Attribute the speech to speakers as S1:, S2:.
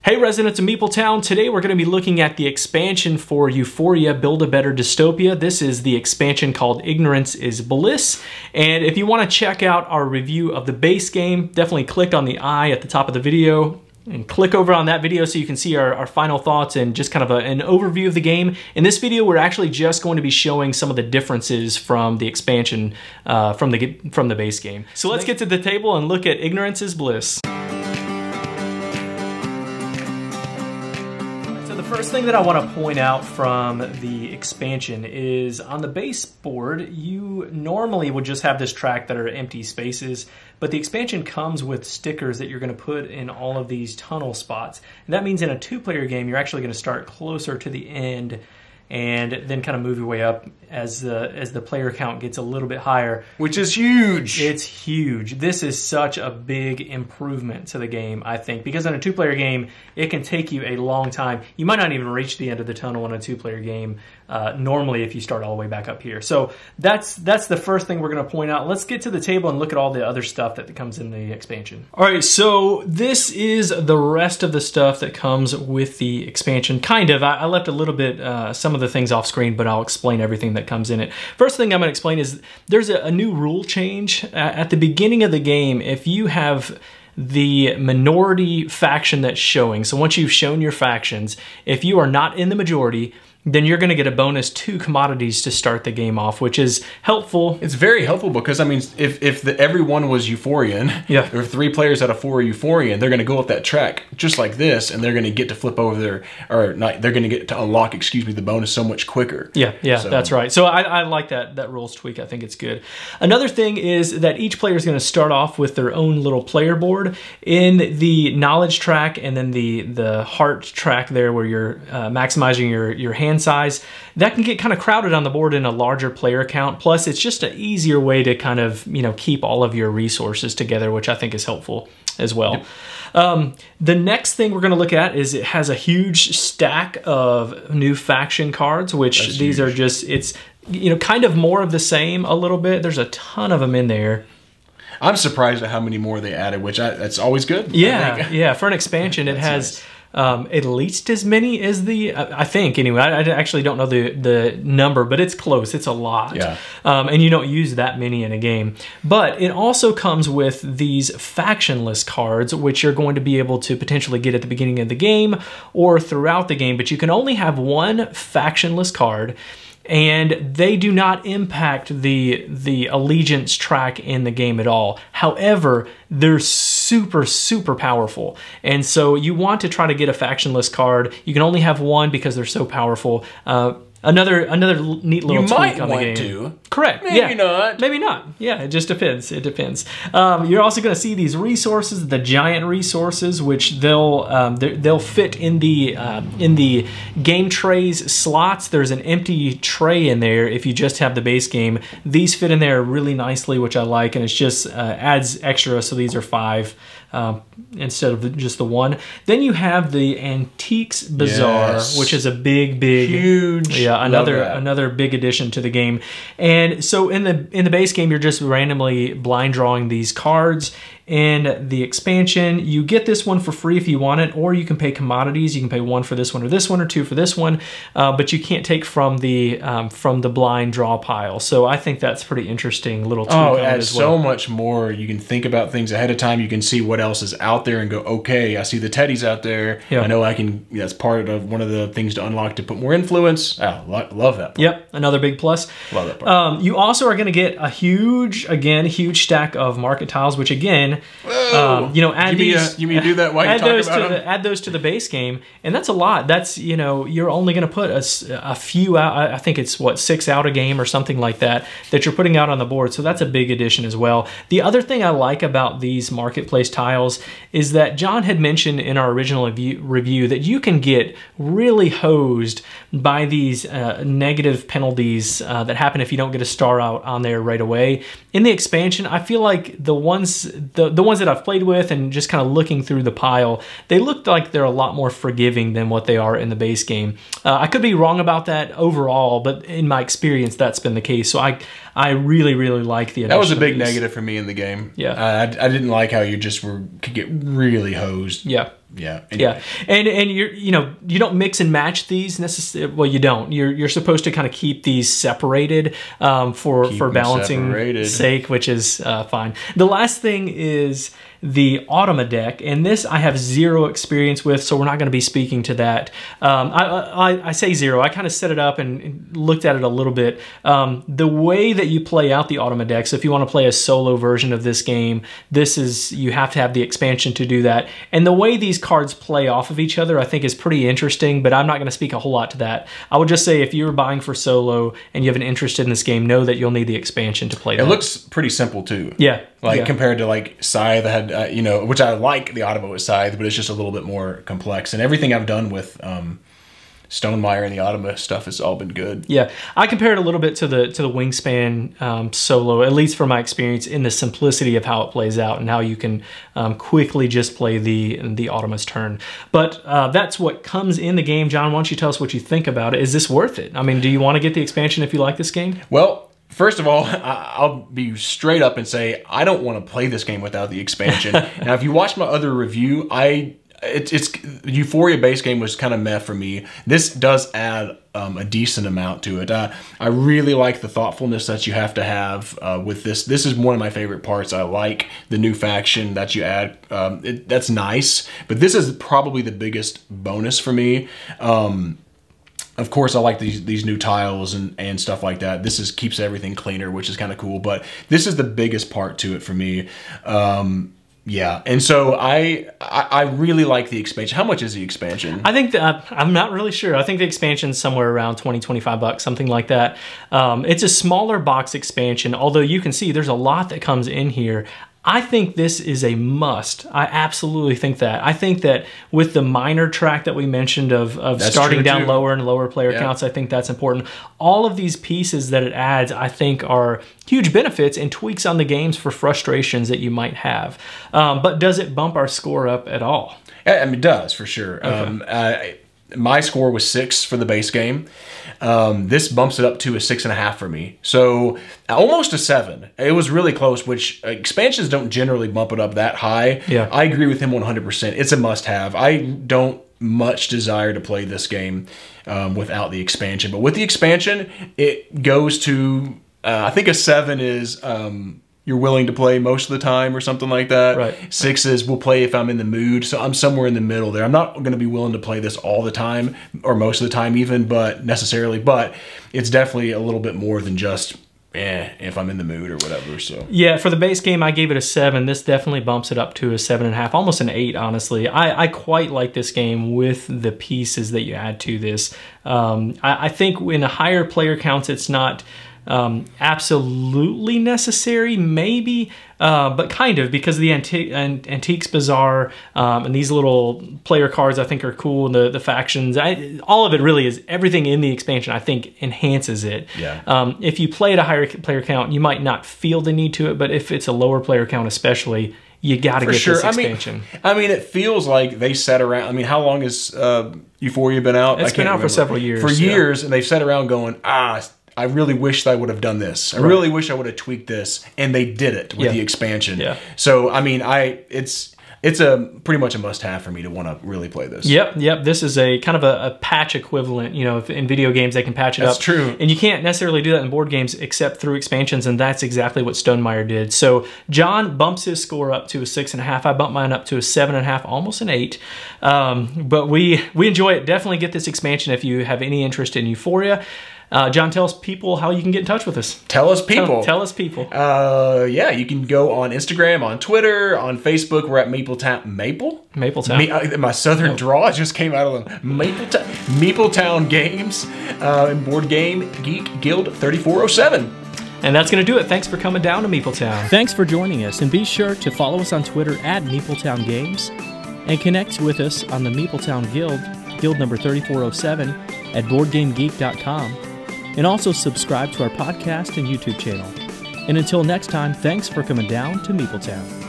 S1: Hey residents of MeepleTown, today we're going to be looking at the expansion for Euphoria, Build a Better Dystopia. This is the expansion called Ignorance is Bliss. And if you want to check out our review of the base game, definitely click on the eye at the top of the video and click over on that video so you can see our final thoughts and just kind of an overview of the game. In this video, we're actually just going to be showing some of the differences from the expansion from the base game. So let's get to the table and look at Ignorance is Bliss. The first thing that I want to point out from the expansion is on the base board, you normally would just have this track that are empty spaces, but the expansion comes with stickers that you're going to put in all of these tunnel spots. And that means in a two-player game, you're actually going to start closer to the end and then kind of move your way up as the player count gets a little bit higher.
S2: Which is huge!
S1: It's huge. This is such a big improvement to the game, I think, because in a two-player game, it can take you a long time. You might not even reach the end of the tunnel in a two-player game normally if you start all the way back up here. So that's the first thing we're going to point out. Let's get to the table and look at all the other stuff that comes in the expansion. All right, so this is the rest of the stuff that comes with the expansion. Kind of. I left a little bit, some of the things off screen, but I'll explain everything that comes in it. First thing I'm going to explain is there's a new rule change. At the beginning of the game, if you have the minority faction that's showing, so once you've shown your factions, if you are not in the majority, then you're going to get a bonus 2 commodities to start the game off, which is helpful.
S2: It's very helpful because, I mean, if everyone was Euphorian,
S1: yeah,
S2: or 3 players out of 4 are Euphorian, they're going to go up that track just like this, and they're going to get to flip over their, or not, they're going to get to unlock, excuse me, the bonus so much quicker.
S1: Yeah, so that's right. So I like that rules tweak. I think it's good. Another thing is that each player is going to start off with their own little player board. In the knowledge track and then the heart track there where you're maximizing your hand size, that can get kind of crowded on the board in a larger player count. Plus, it's just an easier way to kind of, keep all of your resources together, which I think is helpful as well. Yep. The next thing we're going to look at is it has a huge stack of new faction cards, which these are just, it's, kind of more of the same a little bit. There's a ton of them in there.
S2: I'm surprised at how many more they added, which that's always good.
S1: Yeah, yeah. For an expansion, it has... nice. At least as many as I think anyway. I actually don't know the number, but it's close. It's a lot.
S2: Yeah.
S1: And you don't use that many in a game. But it also comes with these factionless cards, which you're going to be able to potentially get at the beginning of the game or throughout the game. But you can only have one factionless card, and they do not impact the allegiance track in the game at all. However, they're super powerful, and so you want to try to get a factionless card. You can only have one because they're so powerful. Another neat little tweak on the game.
S2: You might want to.
S1: Correct.
S2: Maybe not.
S1: Maybe not. Yeah, it just depends. It depends. You're also going to see these resources, the giant resources, which they'll fit in the game trays slots. There's an empty tray in there if you just have the base game. These fit in there really nicely, which I like, and it's just adds extra. So these are 5. Instead of just the 1. Then you have the Antiques Bazaar, which is a big,
S2: huge,
S1: another big addition to the game. And so in the base game, you're just randomly blind drawing these cards. In the expansion, you get this one for free if you want it, or you can pay commodities. You can pay 1 for this one, or 2 for this one, but you can't take from the blind draw pile. So I think that's pretty interesting little tweak.
S2: Oh, it adds so much more. You can think about things ahead of time. You can see what else is out there and go, okay, I see the teddies out there. Yep. I know I can. That's part of one of the things to unlock to put more influence. Oh, love that part.
S1: Yep, another big plus.
S2: Love that part.
S1: You also are going to get a huge stack of market tiles, which again. Add these. You mean do that while you talk about them? Add those to the base game, and that's a lot. That's you're only going to put a few out. I think it's 6 out a game or something like that you're putting out on the board. So that's a big addition as well. The other thing I like about these marketplace tiles is that John had mentioned in our original review that you can get really hosed by these negative penalties that happen if you don't get a star out on there right away. In the expansion, I feel like the ones that I've played with and just kind of looking through the pile, they look like they're a lot more forgiving than what they are in the base game. I could be wrong about that overall, but in my experience, that's been the case. So I really like the addition.
S2: That was a big negative for me in the game.
S1: Yeah.
S2: I didn't like how you just could get really hosed.
S1: Yeah.
S2: Yeah. Anyway.
S1: Yeah. And you don't mix and match these necessarily. Well, you don't. You're supposed to kind of keep these separated for balancing sake, which is fine. The last thing is the Automa deck, and this I have zero experience with, so we're not going to be speaking to that. I say zero. I kind of set it up and looked at it a little bit. The way that you play out the Automa deck, so if you want to play a solo version of this game, you have to have the expansion to do that. And the way these cards play off of each other, I think, is pretty interesting, but I'm not going to speak a whole lot to that. I would just say if you're buying for solo and you have an interest in this game, know that you'll need the expansion to play that.
S2: It looks pretty simple too.
S1: Yeah.
S2: Compared to like Scythe that had, which I like the Automa with Scythe, but it's just a little bit more complex. And everything I've done with Stonemaier and the Automa stuff has all been good.
S1: Yeah, I compare it a little bit to the Wingspan solo, at least from my experience, in the simplicity of how it plays out and how you can quickly just play the Automa's turn. But that's what comes in the game. John, why don't you tell us what you think about it? Is this worth it? I mean, do you want to get the expansion if you like this game?
S2: Well, first of all, I'll be straight up and say I don't want to play this game without the expansion. Now, if you watch my other review, it's Euphoria base game was kind of meh for me. This does add a decent amount to it. I really like the thoughtfulness that you have to have with this. This is one of my favorite parts. I like the new faction that you add. That's nice, but this is probably the biggest bonus for me. Of course, I like these new tiles and stuff like that. This keeps everything cleaner, which is kind of cool. But this is the biggest part to it for me. Yeah, and so I really like the expansion. How much is the expansion?
S1: I think that I'm not really sure. I think the expansion's somewhere around $20-25, something like that. It's a smaller box expansion, although you can see there's a lot that comes in here. I think this is a must. I absolutely think that. I think that with the minor track that we mentioned of starting down lower and lower player counts, I think that's important. All of these pieces that it adds, I think, are huge benefits and tweaks on the games for frustrations that you might have. But does it bump our score up at all?
S2: I mean, it does, for sure. Okay. My score was 6 for the base game. This bumps it up to a 6.5 for me. So almost a 7. It was really close, which expansions don't generally bump it up that high.
S1: Yeah.
S2: I agree with him 100%. It's a must-have. I don't much desire to play this game without the expansion. But with the expansion, it goes to, I think a 7 is... you're willing to play most of the time or something like that.
S1: Right.
S2: 6 is we'll play if I'm in the mood. So I'm somewhere in the middle there. I'm not going to be willing to play this all the time or most of the time even, but it's definitely a little bit more than just if I'm in the mood or whatever. So
S1: yeah, for the base game, I gave it a 7. This definitely bumps it up to a 7.5, almost an 8, honestly. I quite like this game with the pieces that you add to this. I think in the higher player counts, it's not absolutely necessary, maybe, but kind of, because the Antiques Bazaar and these little player cards I think are cool, and the factions, all of it really is, everything in the expansion I think enhances it.
S2: Yeah.
S1: If you play at a higher player count, you might not feel the need to it, but if it's a lower player count especially, you got to get this expansion.
S2: I mean, it feels like they sat around. I mean, how long has Euphoria been out?
S1: It's been out for several years.
S2: For years, and they've sat around going, I really wish I would have done this. I really wish I would have tweaked this, and they did it with the expansion.
S1: Yeah.
S2: So I mean, it's a pretty much a must-have for me to want to really play this.
S1: Yep. This is a kind of a patch equivalent. You know, if in video games they can patch it up.
S2: That's true.
S1: And you can't necessarily do that in board games except through expansions, and that's exactly what Stonemaier did. So John bumps his score up to a 6.5. I bumped mine up to a 7.5, almost an 8. But we enjoy it. Definitely get this expansion if you have any interest in Euphoria. John, tell us people how you can get in touch with us.
S2: Tell us people.
S1: Tell us people.
S2: Yeah, you can go on Instagram, on Twitter, on Facebook. We're at MeepleTown.
S1: MeepleTown.
S2: My southern draw just came out of them. MeepleTown Games and Board Game Geek Guild 3407.
S1: And that's going to do it. Thanks for coming down to MeepleTown. Thanks for joining us, and be sure to follow us on Twitter at MeepleTown Games, and connect with us on the MeepleTown Guild, Guild number 3407, at BoardGameGeek.com. And also subscribe to our podcast and YouTube channel. And until next time, thanks for coming down to MeepleTown.